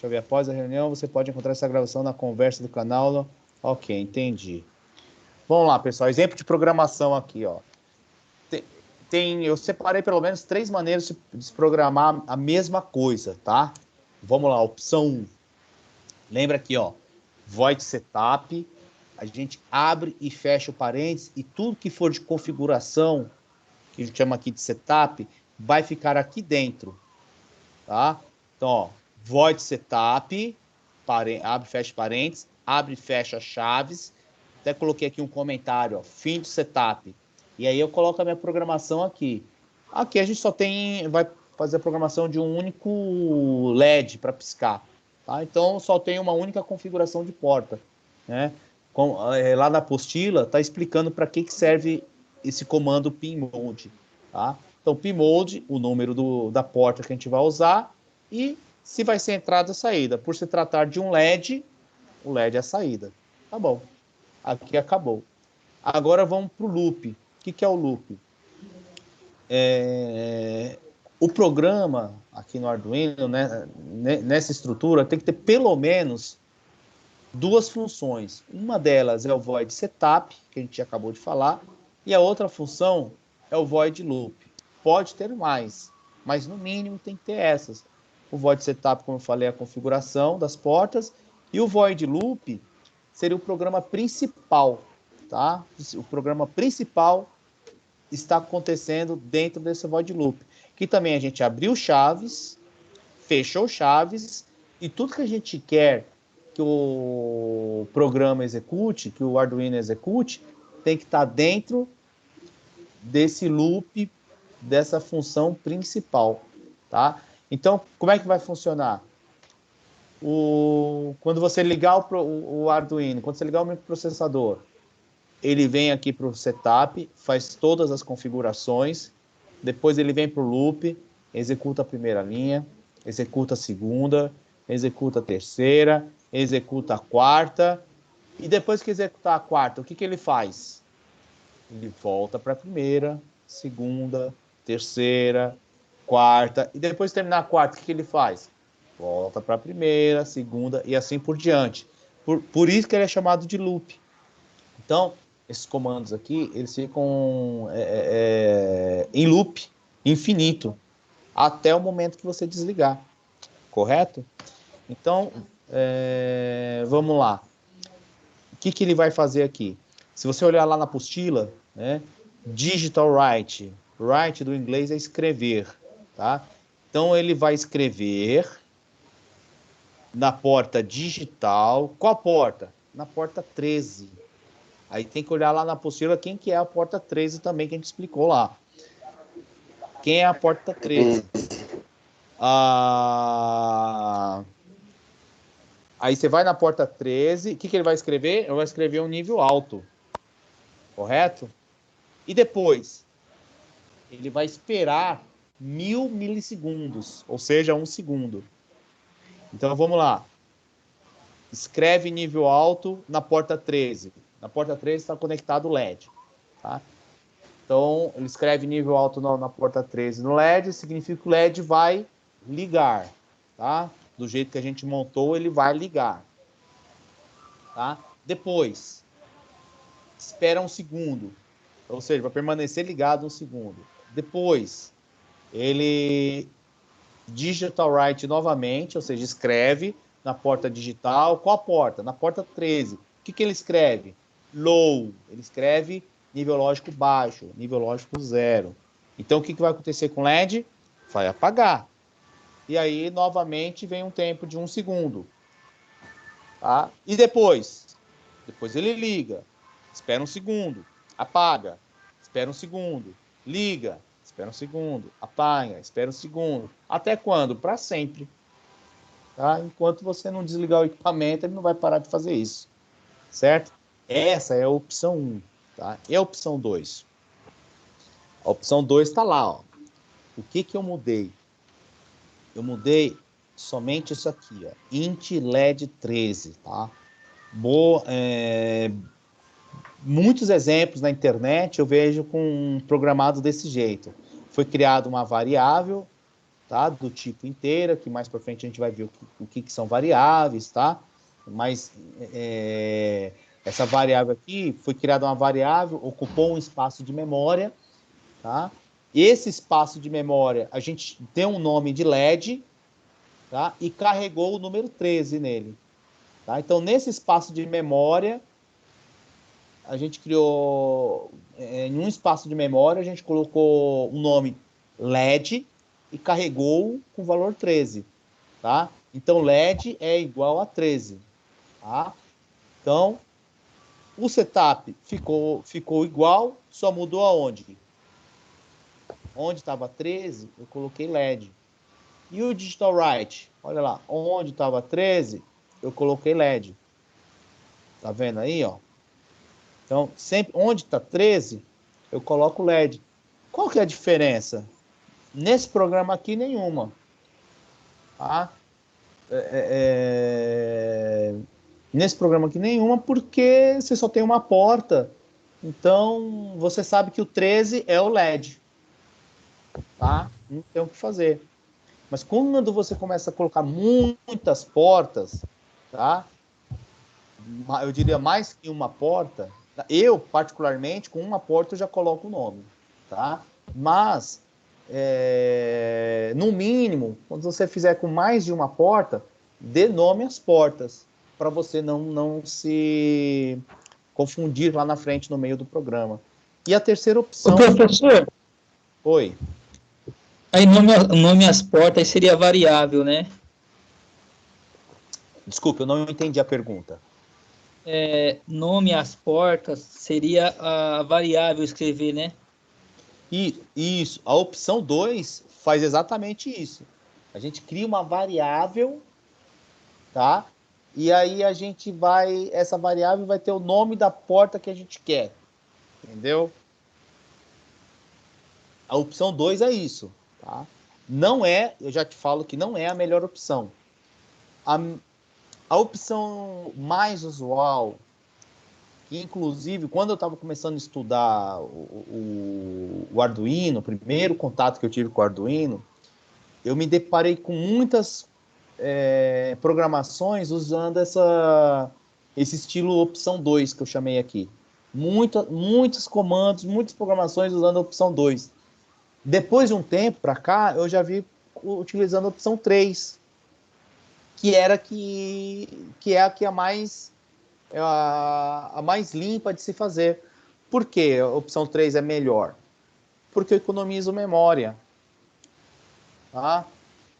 Deixa eu ver. Após a reunião, você pode encontrar essa gravação na conversa do canal. Ok, entendi. Vamos lá, pessoal. Exemplo de programação aqui, ó. Eu separei pelo menos 3 maneiras de se programar a mesma coisa, tá? Vamos lá, opção 1. Lembra aqui, ó. Void setup. A gente abre e fecha o parênteses e tudo que for de configuração, que a gente chama aqui de setup, vai ficar aqui dentro, tá? Então, ó, void setup, abre e fecha parênteses, abre e fecha chaves. Até coloquei aqui um comentário, ó, fim de setup. E aí eu coloco a minha programação aqui. Aqui a gente só vai fazer a programação de um único LED para piscar, tá? Então só tem uma única configuração de porta, né? Lá na apostila está explicando para que serve esse comando pmode, tá? Então pmode, o número da porta que a gente vai usar e se vai ser entrada ou saída. Por se tratar de um LED, o LED é a saída. Tá bom. Aqui acabou. Agora vamos para o loop. O que é o loop? O programa aqui no Arduino, né, nessa estrutura, tem que ter pelo menos 2 funções. Uma delas é o void setup, que a gente acabou de falar, e a outra função é o void loop. Pode ter mais, mas no mínimo tem que ter essas. O void setup, como eu falei, é a configuração das portas, e o void loop seria o programa principal, tá? O programa principal está acontecendo dentro desse void loop, que também a gente abriu chaves, fechou chaves, e tudo que a gente quer que o programa execute, que o Arduino execute, tem que estar dentro desse loop, dessa função principal, tá? Então, como é que vai funcionar? Quando você ligar o Arduino, quando você ligar o microprocessador, ele vem aqui para o setup, faz todas as configurações, depois ele vem para o loop, executa a primeira linha, executa a segunda, executa a terceira, executa a quarta, e depois que executar a quarta, o que ele faz? Ele volta para a primeira, segunda, terceira, quarta, e depois de terminar a quarta, o que ele faz? Volta para a primeira, segunda, e assim por diante. Por isso que ele é chamado de loop. Então, esses comandos aqui, eles ficam em loop infinito, até o momento que você desligar, correto? Então, vamos lá. O que ele vai fazer aqui? Se você olhar lá na apostila, né, digital write, write do inglês é escrever, tá? Então, ele vai escrever na porta digital. Qual porta? Na porta 13. Aí tem que olhar lá na apostila quem que é a porta 13 também, que a gente explicou lá. Quem é a porta 13? Aí você vai na porta 13, o que ele vai escrever? Ele vai escrever um nível alto, correto? E depois, ele vai esperar 1000 milissegundos, ou seja, 1 segundo. Então vamos lá. Escreve nível alto na porta 13. Na porta 13 está conectado o LED, tá? Então, ele escreve nível alto na porta 13 no LED, significa que o LED vai ligar, tá? Do jeito que a gente montou, ele vai ligar, tá? Depois, espera 1 segundo, ou seja, vai permanecer ligado 1 segundo. Depois, ele digital write novamente, ou seja, escreve na porta digital. Qual a porta? Na porta 13. O que ele escreve? Low. Ele escreve nível lógico baixo, nível lógico 0. Então, o que vai acontecer com o LED? Vai apagar. E aí, novamente, vem um tempo de 1 segundo. Tá? E depois? Depois ele liga. Espera 1 segundo. Apaga. Espera 1 segundo. Liga. Espera 1 segundo. Apaga. Espera 1 segundo. Até quando? Para sempre. Tá? Enquanto você não desligar o equipamento, ele não vai parar de fazer isso. Certo? Essa é a opção 1. Tá? E a opção 2? A opção 2 está lá. Ó. O que eu mudei? Eu mudei somente isso aqui. Ó. Int LED 13. Tá? Muitos exemplos na internet eu vejo com programado desse jeito. Foi criada uma variável tá? Do tipo inteira, que mais para frente a gente vai ver o que são variáveis, tá? Mas essa variável aqui foi criada uma variável, ocupou um espaço de memória, tá? Esse espaço de memória, a gente deu um nome de LED, tá? E carregou o número 13 nele, tá? Então, nesse espaço de memória, a gente criou, em um espaço de memória, a gente colocou um nome LED e carregou com o valor 13, tá? Então, LED é igual a 13, tá? Então, o setup ficou igual, só mudou aonde? Onde estava 13, eu coloquei LED. E o digital write? Olha lá, onde estava 13, eu coloquei LED. Tá vendo aí, ó? Então, sempre onde está 13, eu coloco LED. Qual que é a diferença? Nesse programa aqui, nenhuma. Tá? Nesse programa aqui, nenhuma, porque você só tem uma porta. Então, você sabe que o 13 é o LED. Tá? Não tem o que fazer. Mas quando você começa a colocar muitas portas, tá? Eu diria mais que uma porta, eu, particularmente, com uma porta eu já coloco o nome, tá? Mas, no mínimo, quando você fizer com mais de uma porta, dê nome às portas, para você não se confundir lá na frente, no meio do programa. E a terceira opção... Ô, professor, Oi. aí nome às portas seria variável, né? Desculpe, eu não entendi a pergunta. Nome às portas seria a variável escrever, né? E isso, a opção 2 faz exatamente isso. A gente cria uma variável, tá? E aí a gente essa variável vai ter o nome da porta que a gente quer. Entendeu? A opção 2 é isso, tá? Não é, eu já te falo que não é a melhor opção. A opção mais usual, que inclusive quando eu estava começando a estudar o Arduino, o primeiro contato que eu tive com o Arduino, eu me deparei com muitas programações usando esse estilo opção 2 que eu chamei aqui. Muitos comandos, muitas programações usando a opção 2. Depois de um tempo para cá, eu já vi utilizando a opção 3, que é a que é a mais limpa de se fazer. Por que a opção 3 é melhor? Porque eu economizo memória. Tá?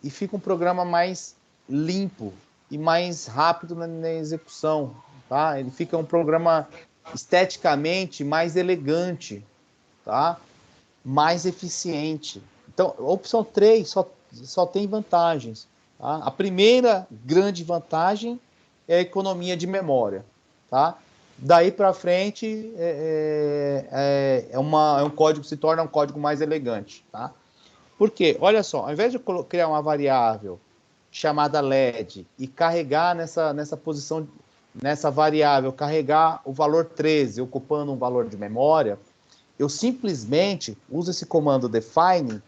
E fica um programa mais limpo e mais rápido na execução, tá? Ele fica um programa esteticamente mais elegante, tá? Mais eficiente. Então, a opção 3 só tem vantagens, tá? A primeira grande vantagem é a economia de memória, tá? Daí para frente é um código, se torna um código mais elegante, tá? Porque, olha só, ao invés de criar uma variável chamada LED e carregar nessa posição, nessa variável, carregar o valor 13, ocupando um valor de memória, eu simplesmente uso esse comando define,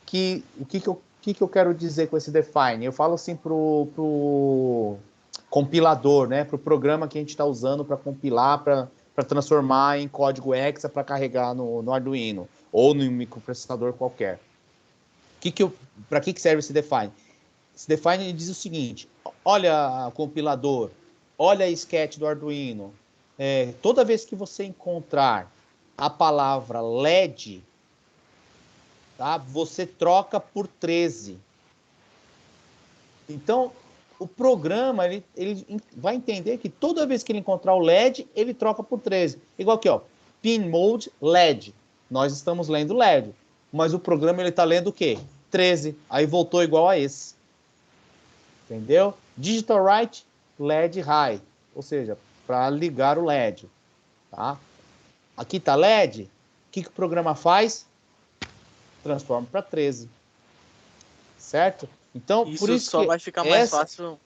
que o que eu quero dizer com esse define? Eu falo assim pro compilador, né, pro programa que a gente está usando para compilar, para transformar em código hexa para carregar no Arduino ou no microprocessador qualquer. Para que serve esse define? Esse define diz o seguinte: olha, compilador, olha a sketch do Arduino. Toda vez que você encontrar a palavra LED, tá, você troca por 13. Então, o programa ele vai entender que toda vez que ele encontrar o LED, ele troca por 13. Igual aqui, ó, pin mode LED. Nós estamos lendo LED, mas o programa ele está lendo o quê? 13. Aí voltou igual a esse. Entendeu? Digital write LED high, ou seja, para ligar o LED. Tá? Aqui está LED. O que o programa faz? Transforma para 13. Certo? Então, Isso por isso só que vai ficar mais fácil.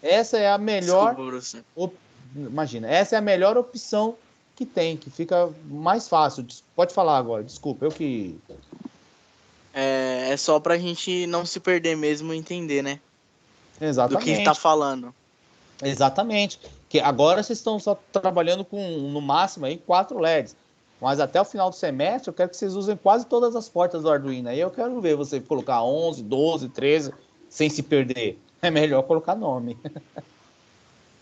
essa é a melhor. Desculpa, Imagina, essa é a melhor opção que tem, que fica mais fácil. Pode falar agora, desculpa, eu que. É só pra gente não se perder mesmo e entender, né? Do que tá Exatamente. falando. Exatamente. Que agora vocês estão só trabalhando com, no máximo, aí 4 LEDs. Mas até o final do semestre, eu quero que vocês usem quase todas as portas do Arduino. Aí eu quero ver você colocar 11, 12, 13, sem se perder. É melhor colocar nome.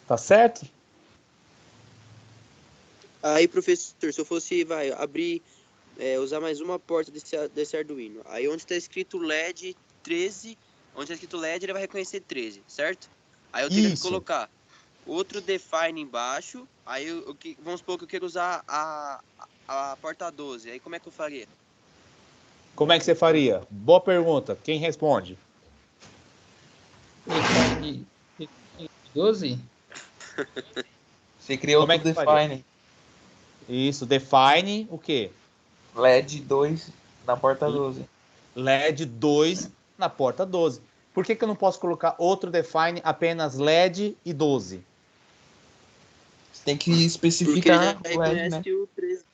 Tá certo? Aí, professor, se eu fosse, abrir, usar mais uma porta desse Arduino, aí onde está escrito LED 13, onde está escrito LED, ele vai reconhecer 13, certo? Aí eu teria que Isso. colocar outro define embaixo, aí vamos supor que eu quero usar a porta 12, aí como é que eu faria? Como é que você faria? Boa pergunta. Quem responde? Define 12? Você cria Como é outro que faria? define. Isso, define o quê? LED 2 na porta 12. LED 2 na porta 12. Por que eu não posso colocar outro define apenas LED e 12? Você tem que Porque ele especificar já o LED, né? reconhece o 13.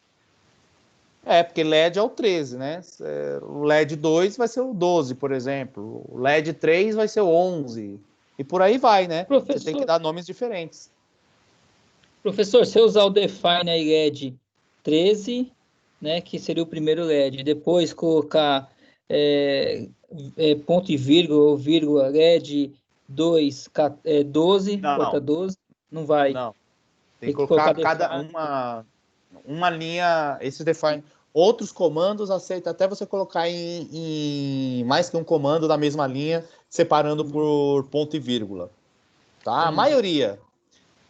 Porque LED é o 13, né? O LED 2 vai ser o 12, por exemplo. O LED 3 vai ser o 11. E por aí vai, né? Você tem que dar nomes diferentes. Professor, se eu usar o define aí LED 13, né, que seria o primeiro LED, depois colocar ponto e vírgula ou vírgula LED 2, 12, Não. porta 12, não vai. Não. Tem Tem que que colocar colocar cada define. uma linha, esse define. Outros comandos aceita até você colocar em mais que um comando na mesma linha, separando por ponto e vírgula. Tá? A maioria.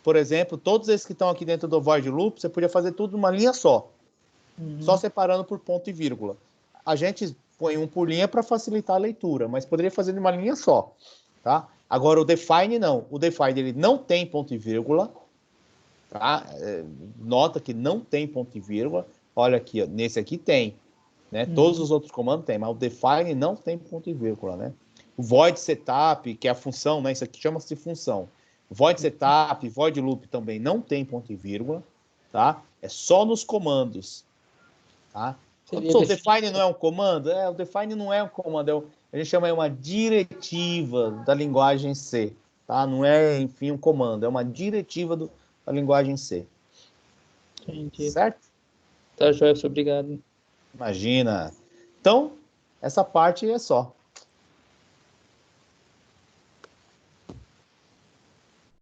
Por exemplo, todos esses que estão aqui dentro do void loop, você podia fazer tudo numa linha só. Só separando por ponto e vírgula. A gente põe um por linha para facilitar a leitura, mas poderia fazer numa linha só. Tá? Agora, o define não. O define ele não tem ponto e vírgula. Tá? Nota que não tem ponto e vírgula. Olha aqui, ó, nesse aqui tem. Né? Todos os outros comandos tem, mas o define não tem ponto e vírgula. Né? O void setup, que é a função, né? Isso aqui chama-se de função. Void setup, void loop também não tem ponto e vírgula. Tá? É só nos comandos. Tá? O define não é um comando? O define não é um comando. A gente chama uma diretiva da linguagem C. Tá? Não é, enfim, um comando. É uma diretiva da linguagem C. Entendi. Certo? Tá, Joelson, obrigado. Imagina. Então, essa parte é só.